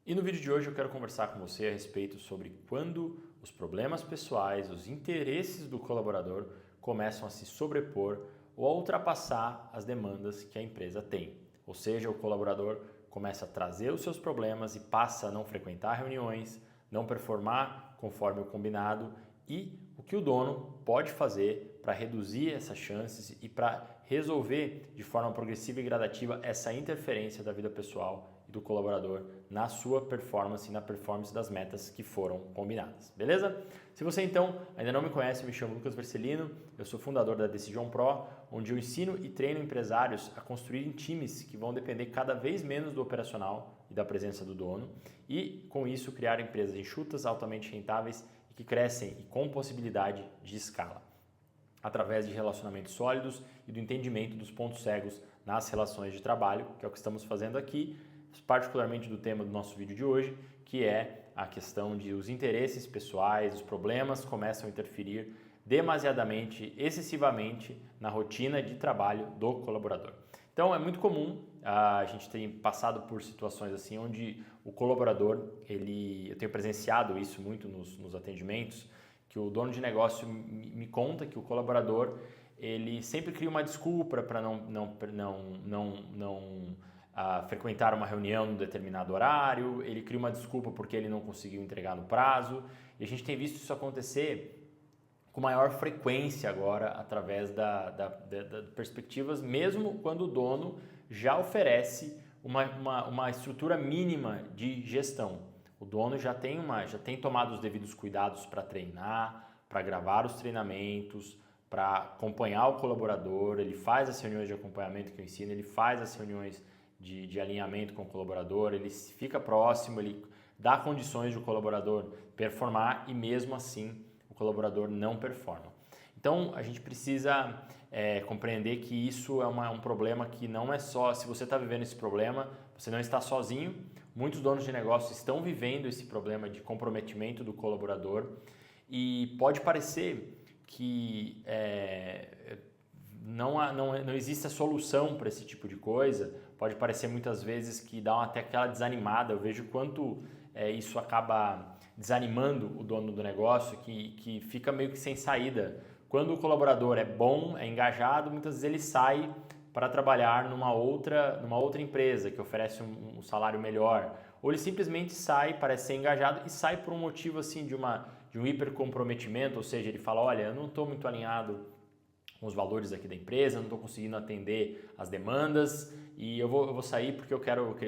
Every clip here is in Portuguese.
E no vídeo de hoje eu quero conversar com você a respeito sobre quando os problemas pessoais, os interesses do colaborador começam a se sobrepor ou a ultrapassar as demandas que a empresa tem. Ou seja, o colaborador começa a trazer os seus problemas e passa a não frequentar reuniões, não performar conforme o combinado e o que o dono pode fazer para reduzir essas chances e para resolver de forma progressiva e gradativa essa interferência da vida pessoal e do colaborador na sua performance e na performance das metas que foram combinadas, beleza? Se você então ainda não me conhece, eu me chamo Lucas Vercelino, eu sou fundador da Decision Pro, onde eu ensino e treino empresários a construírem times que vão depender cada vez menos do operacional e da presença do dono e, com isso, criar empresas enxutas, altamente rentáveis e que crescem e com possibilidade de escala, através de relacionamentos sólidos e do entendimento dos pontos cegos nas relações de trabalho, que é o que estamos fazendo aqui, particularmente do tema do nosso vídeo de hoje, que é a questão de os interesses pessoais, os problemas começam a interferir demasiadamente, excessivamente na rotina de trabalho do colaborador. Então é muito comum, a gente tem passado por situações assim onde o colaborador, eu tenho presenciado isso muito nos atendimentos, que o dono de negócio me conta que o colaborador ele sempre cria uma desculpa para não frequentar uma reunião num determinado horário, ele cria uma desculpa porque ele não conseguiu entregar no prazo, e a gente tem visto isso acontecer com maior frequência agora através das perspectivas, mesmo quando o dono já oferece uma estrutura mínima de gestão. O dono já tem tomado os devidos cuidados para treinar, para gravar os treinamentos, para acompanhar o colaborador, ele faz as reuniões de acompanhamento que eu ensino, ele faz as reuniões de alinhamento com o colaborador, ele fica próximo, ele dá condições de o colaborador performar e mesmo assim o colaborador não performa. Então a gente precisa compreender que isso é um problema que não é só, se você está vivendo esse problema, você não está sozinho, muitos donos de negócio estão vivendo esse problema de comprometimento do colaborador e pode parecer que não existe a solução para esse tipo de coisa, pode parecer muitas vezes que dá até aquela desanimada, eu vejo quanto isso acaba desanimando o dono do negócio, que fica meio que sem saída. Quando o colaborador é bom, é engajado, muitas vezes ele sai para trabalhar numa outra empresa que oferece um salário melhor, ou ele simplesmente sai, parece ser engajado e sai por um motivo assim de um hipercomprometimento, ou seja, ele fala, olha, eu não estou muito alinhado com os valores aqui da empresa, não estou conseguindo atender as demandas e eu vou sair porque eu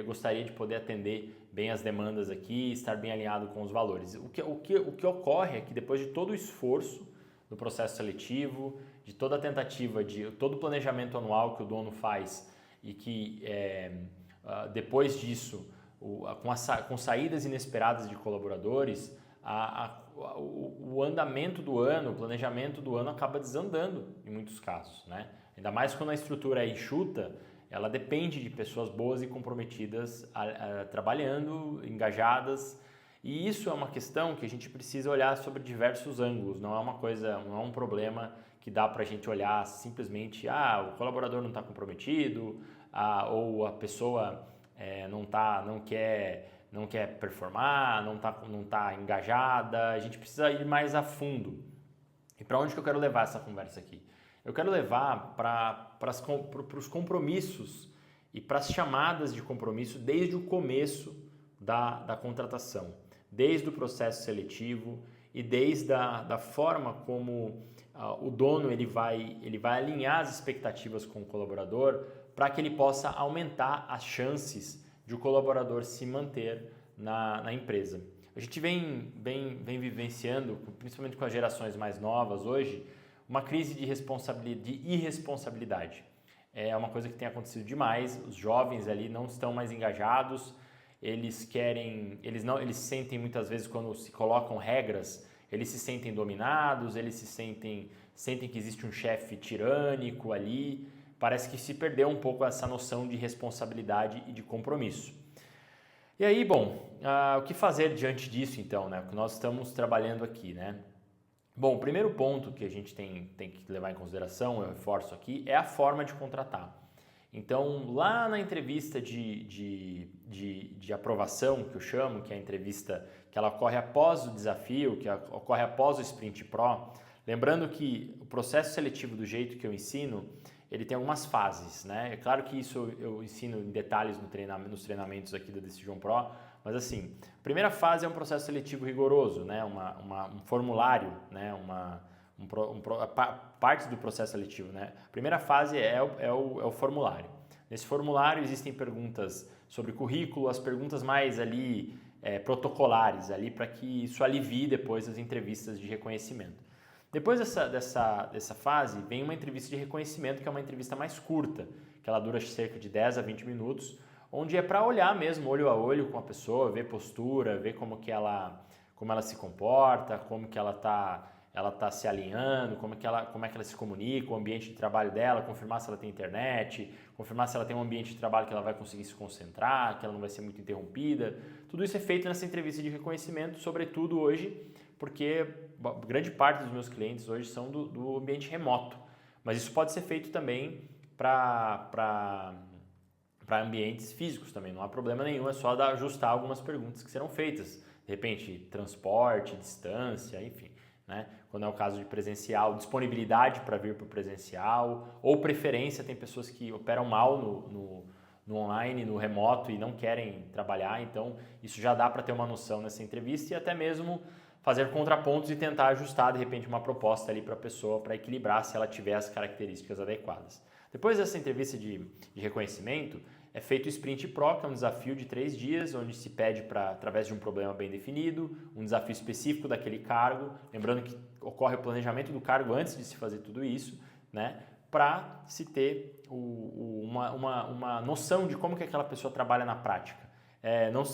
gostaria de poder atender bem as demandas aqui, estar bem alinhado com os valores. O que ocorre é que depois de todo o esforço do processo seletivo, de toda a tentativa, de todo o planejamento anual que o dono faz e que depois disso, com saídas inesperadas de colaboradores, o andamento do ano, o planejamento do ano acaba desandando em muitos casos, né? Ainda mais quando a estrutura é enxuta, ela depende de pessoas boas e comprometidas trabalhando, engajadas, e isso é uma questão que a gente precisa olhar sobre diversos ângulos, não é um problema que dá para a gente olhar simplesmente, o colaborador não está comprometido, ou a pessoa não quer performar, não tá engajada, a gente precisa ir mais a fundo. E para onde que eu quero levar essa conversa aqui? Eu quero levar para os compromissos e para as chamadas de compromisso desde o começo da contratação, desde o processo seletivo e desde a forma como o dono ele vai alinhar as expectativas com o colaborador para que ele possa aumentar as chances de o colaborador se manter na empresa. A gente vem vivenciando, principalmente com as gerações mais novas hoje, uma crise de irresponsabilidade. É uma coisa que tem acontecido demais, os jovens ali não estão mais engajados, eles sentem muitas vezes quando se colocam regras, eles se sentem dominados, eles sentem que existe um chefe tirânico ali, parece que se perdeu um pouco essa noção de responsabilidade e de compromisso. E aí, o que fazer diante disso então, né? O que nós estamos trabalhando aqui, né? Bom, o primeiro ponto que a gente tem que levar em consideração, eu reforço aqui, é a forma de contratar. Então, lá na entrevista de aprovação, que eu chamo, que é a entrevista que ela ocorre após o desafio, que ocorre após o Sprint Pro, lembrando que o processo seletivo do jeito que eu ensino, ele tem algumas fases, né? É claro que isso eu ensino em detalhes nos treinamentos aqui da Decision Pro, mas assim, a primeira fase é um processo seletivo rigoroso, né? Um formulário, né? Parte do processo seletivo, né? A primeira fase é o formulário. Nesse formulário existem perguntas sobre currículo, as perguntas mais ali protocolares, ali para que isso alivie depois as entrevistas de reconhecimento. Depois dessa fase, vem uma entrevista de reconhecimento, que é uma entrevista mais curta, que ela dura cerca de 10 a 20 minutos, onde é para olhar mesmo, olho a olho com a pessoa, ver postura, ver como ela se comporta, como que ela tá se alinhando, como é que ela se comunica, o ambiente de trabalho dela, confirmar se ela tem internet, confirmar se ela tem um ambiente de trabalho que ela vai conseguir se concentrar, que ela não vai ser muito interrompida. Tudo isso é feito nessa entrevista de reconhecimento, sobretudo hoje, porque grande parte dos meus clientes hoje são do ambiente remoto, mas isso pode ser feito também para ambientes físicos também, não há problema nenhum, é só ajustar algumas perguntas que serão feitas, de repente transporte, distância, enfim, né? Quando é o caso de presencial, disponibilidade para vir para o presencial, ou preferência, tem pessoas que operam mal no online, no remoto e não querem trabalhar, então isso já dá para ter uma noção nessa entrevista e até mesmo fazer contrapontos e tentar ajustar de repente uma proposta ali para a pessoa para equilibrar se ela tiver as características adequadas. Depois dessa entrevista de reconhecimento, é feito o Sprint Pro, que é um desafio de 3 dias, onde se pede através de um problema bem definido, um desafio específico daquele cargo, lembrando que ocorre o planejamento do cargo antes de se fazer tudo isso, né, para se ter uma noção de como que aquela pessoa trabalha na prática. Não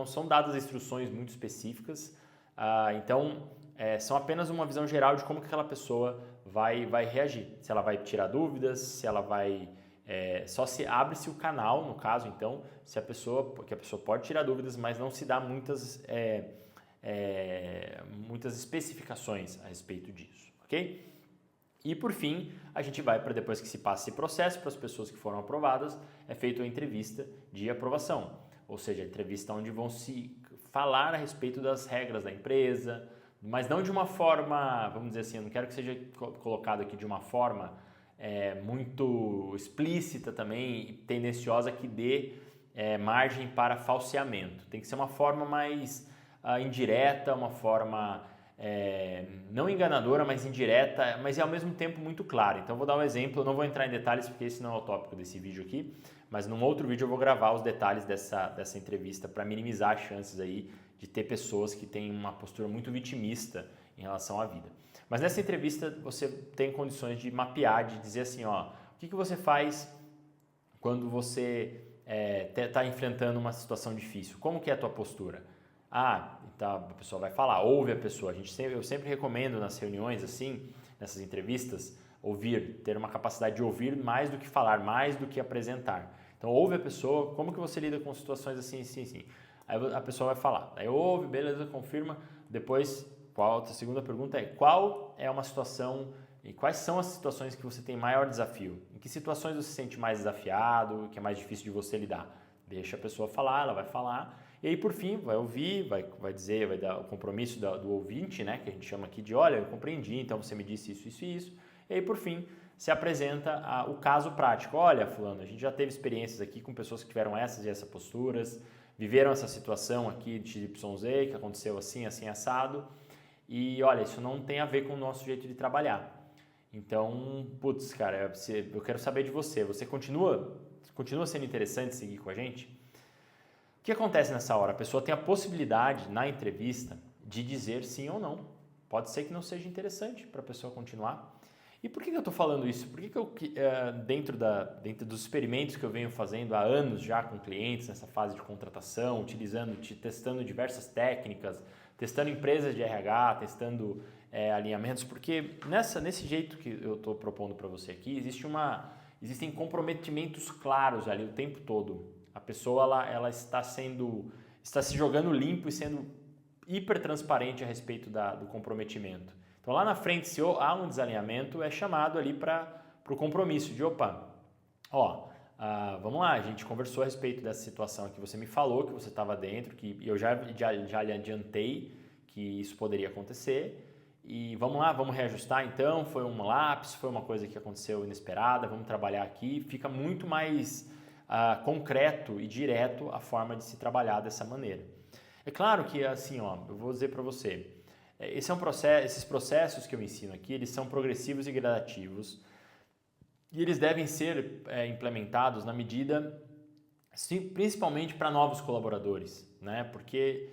são dadas instruções muito específicas, então são apenas uma visão geral de como que aquela pessoa vai reagir. Se ela vai tirar dúvidas, se ela vai... só se abre-se o canal, no caso, então, porque a pessoa pode tirar dúvidas, mas não se dá muitas especificações a respeito disso, ok? E por fim, a gente vai para depois que se passa esse processo, para as pessoas que foram aprovadas, é feita a entrevista de aprovação, ou seja, a entrevista onde vão se falar a respeito das regras da empresa, mas não de uma forma, vamos dizer assim, eu não quero que seja colocado aqui de uma forma muito explícita também, tendenciosa, que dê margem para falseamento. Tem que ser uma forma mais indireta, uma forma não enganadora, mas indireta, mas ao mesmo tempo muito clara. Então, vou dar um exemplo, eu não vou entrar em detalhes porque esse não é o tópico desse vídeo aqui, mas num outro vídeo eu vou gravar os detalhes dessa entrevista para minimizar as chances aí de ter pessoas que têm uma postura muito vitimista em relação à vida. Mas nessa entrevista você tem condições de mapear, de dizer assim, ó, o que você faz quando você está enfrentando uma situação difícil? Como que é a tua postura? Então a pessoa vai falar, ouve a pessoa. Eu sempre recomendo nas reuniões assim, nessas entrevistas, ter uma capacidade de ouvir mais do que falar, mais do que apresentar. Então ouve a pessoa, como que você lida com situações assim, assim, assim. Aí a pessoa vai falar, aí ouve, beleza, confirma, depois... A segunda pergunta é, qual é uma situação e quais são as situações que você tem maior desafio? Em que situações você se sente mais desafiado, que é mais difícil de você lidar? Deixa a pessoa falar, ela vai falar. E aí, por fim, vai ouvir, vai dizer, vai dar o compromisso do ouvinte, né, que a gente chama aqui de, olha, eu compreendi, então você me disse isso, isso e isso. E aí, por fim, se apresenta o caso prático. Olha, fulano, a gente já teve experiências aqui com pessoas que tiveram essas e essas posturas, viveram essa situação aqui de XYZ, que aconteceu assim, assim, assado. E olha, isso não tem a ver com o nosso jeito de trabalhar. Então, putz, cara, eu quero saber de você. Você continua sendo interessante seguir com a gente? O que acontece nessa hora? A pessoa tem a possibilidade, na entrevista, de dizer sim ou não. Pode ser que não seja interessante para a pessoa continuar. E por que eu estou falando isso? Por que eu, dentro dos experimentos que eu venho fazendo há anos já com clientes, nessa fase de contratação, testando diversas técnicas, testando empresas de RH, testando alinhamentos, porque nesse jeito que eu estou propondo para você aqui, existem comprometimentos claros ali o tempo todo. A pessoa ela está se jogando limpo e sendo hiper transparente a respeito do comprometimento. Então lá na frente, se há um desalinhamento, é chamado ali para o compromisso de, opa, Vamos lá, a gente conversou a respeito dessa situação que você me falou, que você estava dentro, que eu já lhe adiantei que isso poderia acontecer. E vamos lá, vamos reajustar então, foi um lapso, foi uma coisa que aconteceu inesperada, vamos trabalhar aqui, fica muito mais concreto e direto a forma de se trabalhar dessa maneira. É claro que assim, eu vou dizer para você, esses processos que eu ensino aqui, eles são progressivos e gradativos e eles devem ser implementados na medida, principalmente para novos colaboradores, né? Porque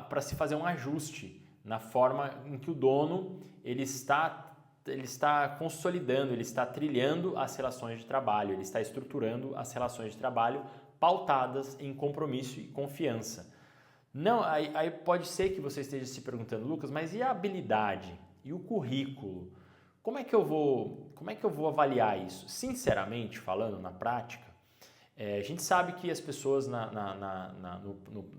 para se fazer um ajuste na forma em que o dono ele está consolidando, ele está trilhando as relações de trabalho, ele está estruturando as relações de trabalho pautadas em compromisso e confiança. Não, aí pode ser que você esteja se perguntando, Lucas, mas e a habilidade? E o currículo? Como é que eu vou avaliar isso? Sinceramente falando, na prática, a gente sabe que as pessoas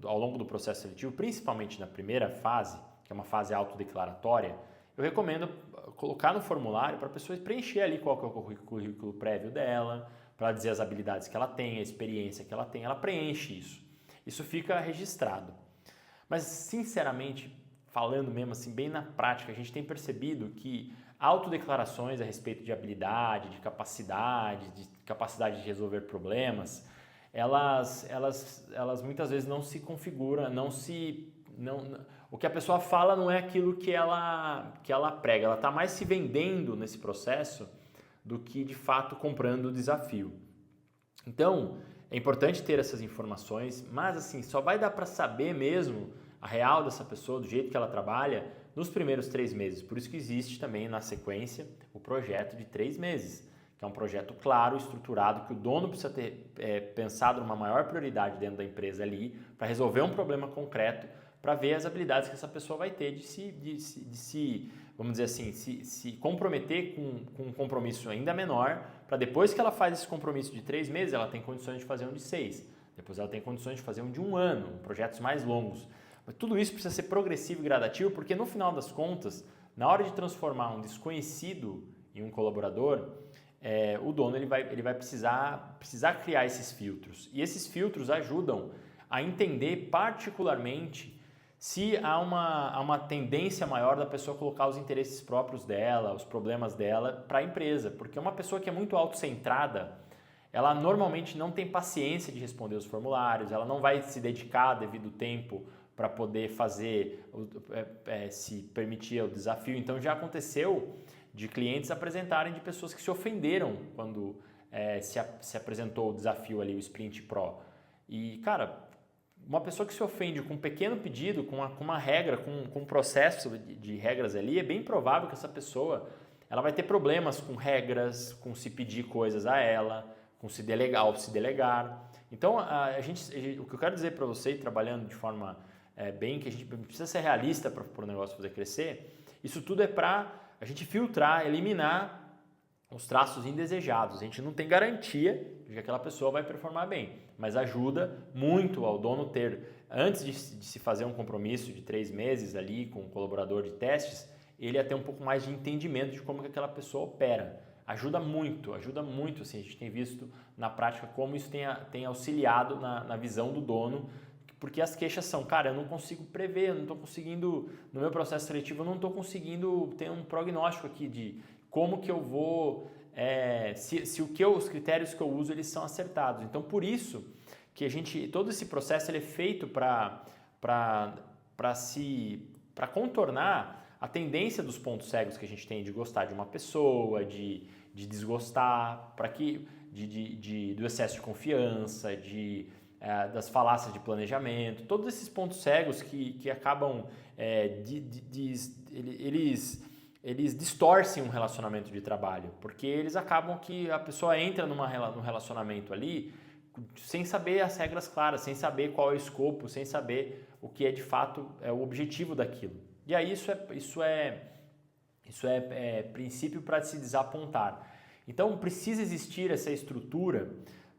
ao longo do processo seletivo, principalmente na primeira fase, que é uma fase autodeclaratória, eu recomendo colocar no formulário para a pessoa preencher ali qual que é o currículo prévio dela, para dizer as habilidades que ela tem, a experiência que ela tem, ela preenche isso. Isso fica registrado. Mas, sinceramente, falando mesmo assim, bem na prática, a gente tem percebido que autodeclarações a respeito de habilidade, de capacidade de resolver problemas, elas muitas vezes não se configuram, o que a pessoa fala não é aquilo que ela prega, ela está mais se vendendo nesse processo do que de fato comprando o desafio. Então, é importante ter essas informações, mas assim, só vai dar para saber mesmo a real dessa pessoa, do jeito que ela trabalha, nos primeiros 3 meses. Por isso que existe também na sequência o projeto de 3 meses, que é um projeto claro, estruturado, que o dono precisa ter pensado numa maior prioridade dentro da empresa ali, para resolver um problema concreto, para ver as habilidades que essa pessoa vai ter de se vamos dizer assim, se comprometer com um compromisso ainda menor, para depois que ela faz esse compromisso de 3 meses, ela tem condições de fazer um de 6. Depois ela tem condições de fazer um de 1 ano, projetos mais longos. Mas tudo isso precisa ser progressivo e gradativo, porque no final das contas, na hora de transformar um desconhecido em um colaborador, o dono ele vai precisar criar esses filtros. E esses filtros ajudam a entender particularmente se há uma tendência maior da pessoa colocar os interesses próprios dela, os problemas dela para a empresa. Porque uma pessoa que é muito autocentrada, ela normalmente não tem paciência de responder os formulários, ela não vai se dedicar devido tempo para poder se permitir o desafio. Então já aconteceu de clientes apresentarem de pessoas que se ofenderam quando se apresentou o desafio ali, o Sprint Pro. E, cara, uma pessoa que se ofende com um pequeno pedido, com uma regra, com um processo de regras ali, é bem provável que essa pessoa ela vai ter problemas com regras, com se pedir coisas a ela, com se delegar ou se delegar. Então, o que eu quero dizer para você, trabalhando de forma bem, que a gente precisa ser realista para o negócio fazer crescer, isso tudo é para a gente filtrar, eliminar os traços indesejados. A gente não tem garantia de que aquela pessoa vai performar bem, mas ajuda muito ao dono ter, antes de se fazer um compromisso de 3 meses ali com um colaborador de testes, ele a ter um pouco mais de entendimento de como que aquela pessoa opera. Ajuda muito, assim, a gente tem visto na prática como isso tem auxiliado na visão do dono, porque as queixas são, cara, eu não consigo prever, eu não estou conseguindo, no meu processo seletivo, eu não estou conseguindo ter um prognóstico aqui de como que eu vou, os critérios que eu uso, eles são acertados. Então, por isso que todo esse processo ele é feito para contornar a tendência dos pontos cegos que a gente tem de gostar de uma pessoa, de desgostar, do excesso de confiança, das falácias de planejamento, todos esses pontos cegos que acabam, eles distorcem um relacionamento de trabalho, porque eles acabam que a pessoa entra num relacionamento ali sem saber as regras claras, sem saber qual é o escopo, sem saber o que é de fato o objetivo daquilo. E aí isso é princípio para se desapontar. Então precisa existir essa estrutura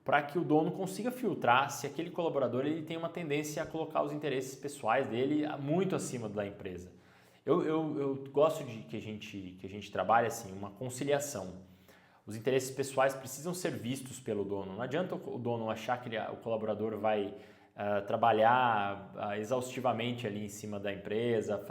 para que o dono consiga filtrar se aquele colaborador ele tem uma tendência a colocar os interesses pessoais dele muito acima da empresa. Eu gosto de que a gente trabalhe assim, uma conciliação. os interesses pessoais precisam ser vistos pelo dono. Não adianta o dono achar que o colaborador vai trabalhar exaustivamente ali em cima da empresa,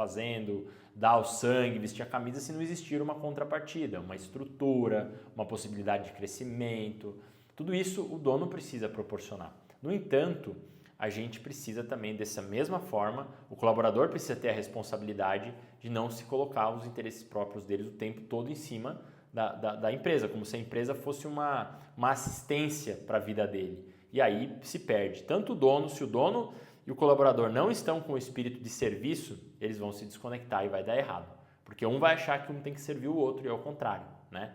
dar o sangue, vestir a camisa, se não existir uma contrapartida, uma estrutura, uma possibilidade de crescimento. Tudo isso o dono precisa proporcionar. No entanto, a gente precisa também, dessa mesma forma, o colaborador precisa ter a responsabilidade de não se colocar os interesses próprios deles o tempo todo em cima da empresa, como se a empresa fosse uma assistência para a vida dele. E aí se perde. Tanto o dono, se o dono e o colaborador não estão com o espírito de serviço, eles vão se desconectar e vai dar errado. Porque um vai achar que um tem que servir o outro e é o contrário, né?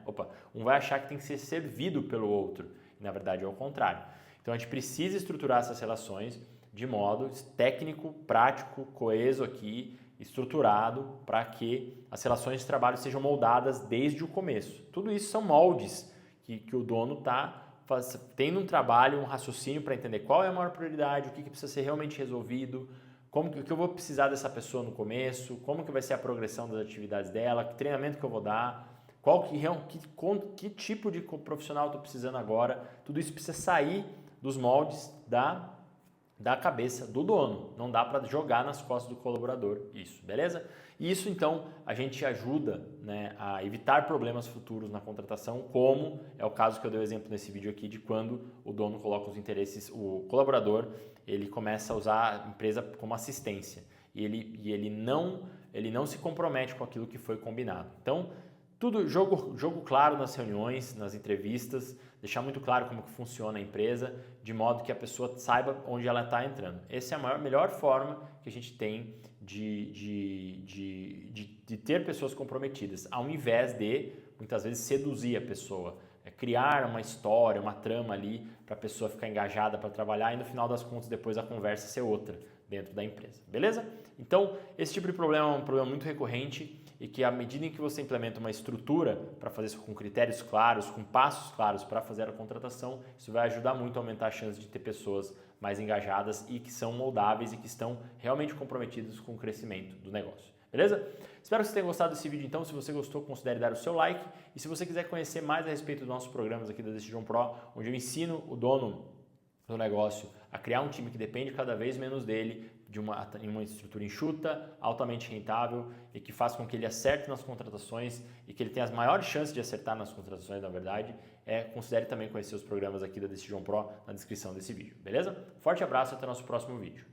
Um vai achar que tem que ser servido pelo outro e na verdade é o contrário. Então a gente precisa estruturar essas relações de modo técnico, prático, coeso aqui, estruturado para que as relações de trabalho sejam moldadas desde o começo. Tudo isso são moldes que o dono está tendo um trabalho, um raciocínio para entender qual é a maior prioridade, o que precisa ser realmente resolvido, o que eu vou precisar dessa pessoa no começo, como que vai ser a progressão das atividades dela, que treinamento que eu vou dar, que tipo de profissional eu estou precisando agora. Tudo isso precisa sair dos moldes da cabeça do dono. Não dá para jogar nas costas do colaborador isso, beleza? E isso, então, a gente ajuda, né, a evitar problemas futuros na contratação, como é o caso que eu dei o exemplo nesse vídeo aqui, de quando o dono coloca os interesses, o colaborador, ele começa a usar a empresa como assistência e ele não se compromete com aquilo que foi combinado. Então, tudo jogo claro nas reuniões, nas entrevistas, deixar muito claro como que funciona a empresa, de modo que a pessoa saiba onde ela está entrando. Essa é a melhor forma que a gente tem de ter pessoas comprometidas, ao invés de, muitas vezes, seduzir a pessoa, criar uma história, uma trama ali para a pessoa ficar engajada para trabalhar e no final das contas depois a conversa ser outra dentro da empresa, beleza? Então, esse tipo de problema é um problema muito recorrente e que à medida em que você implementa uma estrutura para fazer isso com critérios claros, com passos claros para fazer a contratação, isso vai ajudar muito a aumentar a chance de ter pessoas mais engajadas e que são moldáveis e que estão realmente comprometidos com o crescimento do negócio. Beleza? Espero que você tenha gostado desse vídeo, então. Se você gostou, considere dar o seu like. E se você quiser conhecer mais a respeito dos nossos programas aqui da Decision Pro, onde eu ensino o dono do negócio a criar um time que depende cada vez menos dele, em uma estrutura enxuta, altamente rentável e que faz com que ele acerte nas contratações e que ele tenha as maiores chances de acertar nas contratações, na verdade, considere também conhecer os programas aqui da Decision Pro na descrição desse vídeo, beleza? Forte abraço e até o nosso próximo vídeo.